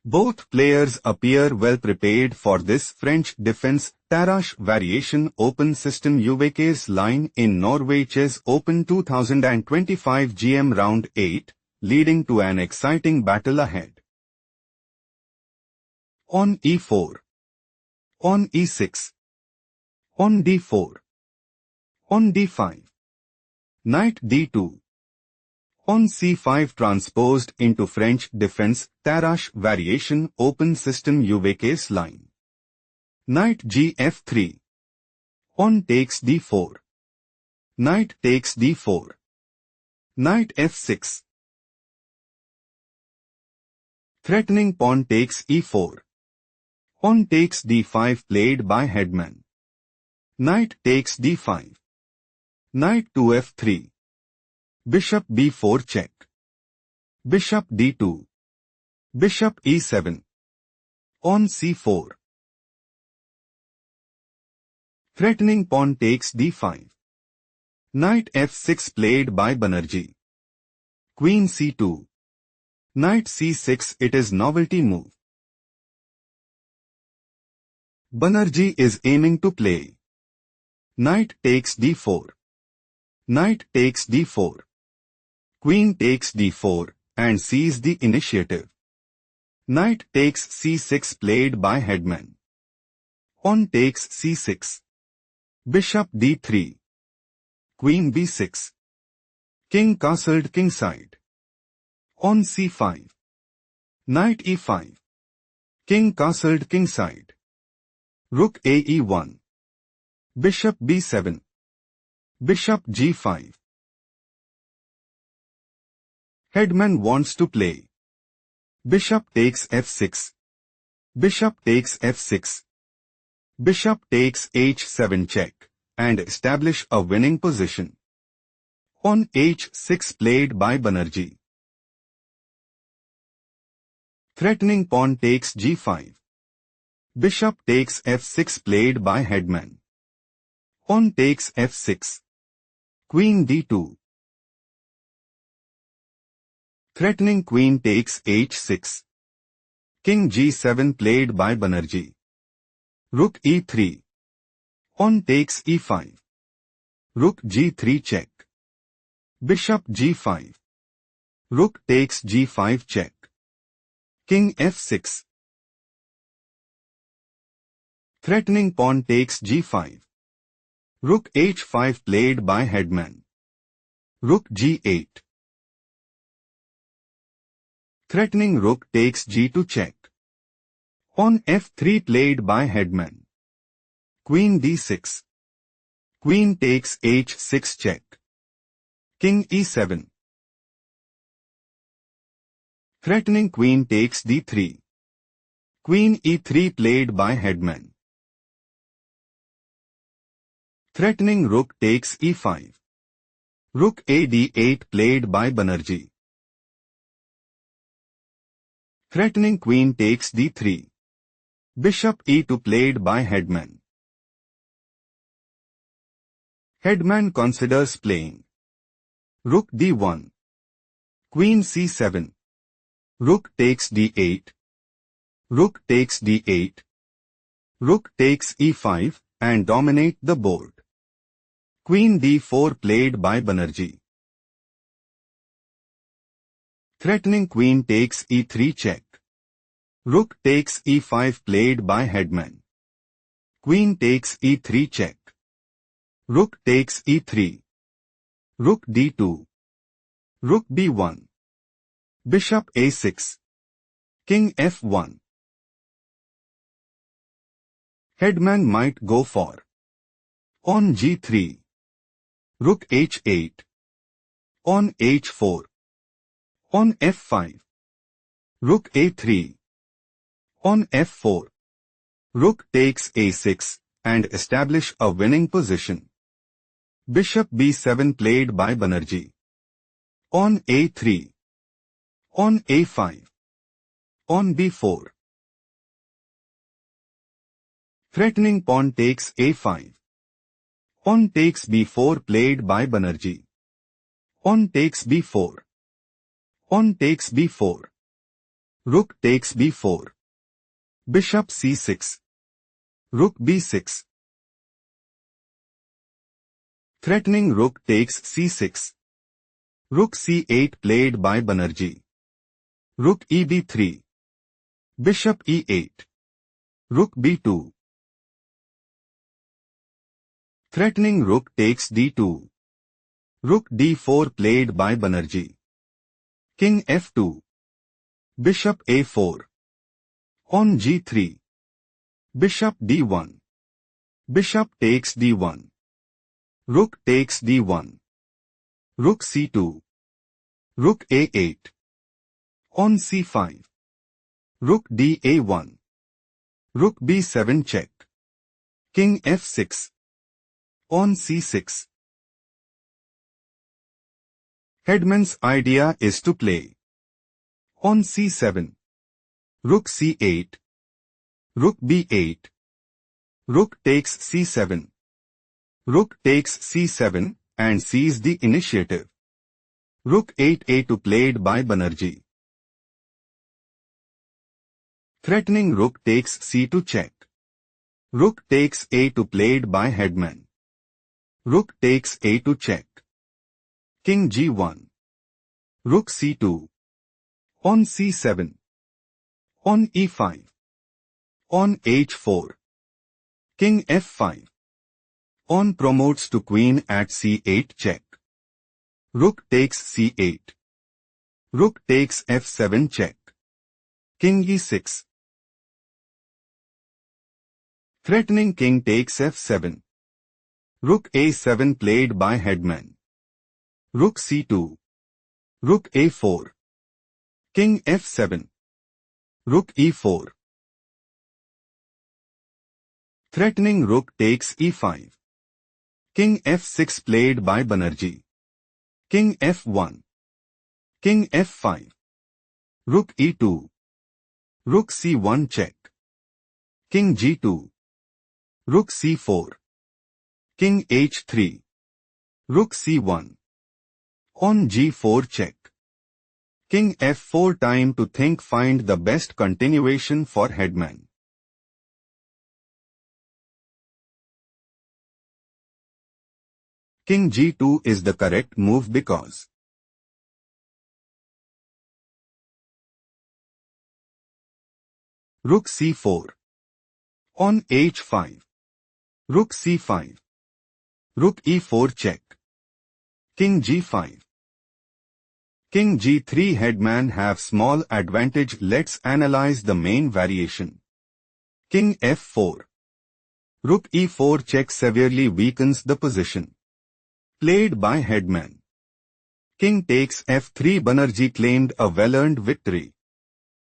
Both players appear well prepared for this French defense Tarrasch variation open system UVK's line in Norway Chess Open 2025 GM Round 8, leading to an exciting battle ahead. On e4. On e6. On d4. On d5. Knight d2. On c5 transposed into French defense Tarrasch variation open system UVK's line. Knight gf3. On takes d4. Knight takes d4. Knight f6. Threatening pawn takes e4. On takes d5 played by Hedman. Knight takes d5. Knight to f3. Bishop b4 check. Bishop d2. Bishop e7. On c4. Threatening pawn takes d5. Knight f6 played by Banerjee. Queen c2. Knight c6 it is novelty move. Banerjee is aiming to play. Knight takes d4. Knight takes d4. Queen takes d4 and seizes the initiative. Knight takes c6 played by Hedman. Pawn takes c6. Bishop d3. Queen b6. King castled kingside. On c5. Knight e5. King castled kingside. Rook a e1. Bishop b7. Bishop g5. Hedman wants to play. Bishop takes f6. Bishop takes f6. Bishop takes h7 check, and establish a winning position. On h6 played by Banerjee. Threatening pawn takes g5. Bishop takes f6 played by Hedman. Pawn takes f6. Queen d2. Threatening queen takes h6. King g7 played by Banerjee. Rook e3. Pawn takes e5. Rook g3 check. Bishop g5. Rook takes g5 check. King f6. Threatening pawn takes g5. Rook h5 played by Hedman. Rook g8. Threatening rook takes g2 check. Pawn f3 played by Hedman. Queen d6. Queen takes h6 check. King e7. Threatening queen takes d3. Queen e3 played by Hedman. Threatening rook takes e5. Rook a d8 played by Banerjee. Threatening queen takes d3. Bishop e2 played by Hedman. Hedman considers playing. Rook d1. Queen c7. Rook takes d8. Rook takes d8. Rook takes e5 and dominate the board. Queen d4 played by Banerjee. Threatening queen takes e3 check. Rook takes e5 played by Hedman. Queen takes e3 check. Rook takes e3. Rook d2. Rook b1. Bishop a6. King f1. Hedman might go for on g3. Rook h8. On h4. On f5. Rook a3. On f4. Rook takes a6 and establish a winning position. Bishop b7 played by Banerjee. On a3. On a5. On b4. Threatening pawn takes a5. Pawn takes b4 played by Banerjee. Pawn takes b4. Pawn takes b4. Rook takes b4. Bishop c6. Rook b6. Threatening rook takes c6. Rook c8 played by Banerjee. Rook eb3. Bishop e8. Rook b2. Threatening rook takes d2. Rook d4 played by Banerjee. King f2. Bishop a4. On g3. Bishop d1. Bishop takes d1. Rook takes d1. Rook c2. Rook a8. On c5. Rook da1. Rook b7 check. King f6. On c6. Hedman's idea is to play on c7. Rook c8. Rook b8. Rook takes c7. Rook takes c7 and seize the initiative. Rook 8a2 played by Banerjee. Threatening rook takes c2 check. Rook takes a2 played by Hedman. Rook takes a2 check. King g1. Rook c2. On c7. On e5. On h4. King f5. On promotes to queen at c8 check. Rook takes c8. Rook takes f7 check. King e6. Threatening king takes f7. Rook a7 played by Hedman. Rook c2. Rook a4. King f7. Rook e4. Threatening rook takes e5. King f6 played by Banerjee. King f1. King f5. Rook e2. Rook c1 check. King g2. Rook c4. King h3. Rook c1. On g4 check. King f4 time to think find the best continuation for Hedman. King g2 is the correct move because Rook c4. On h5. Rook c5. Rook e4 check. King g5. King g3 Hedman have small advantage. Let's analyze the main variation. King f4. Rook e4 check severely weakens the position. Played by Hedman. King takes f3. Banerjee claimed a well-earned victory.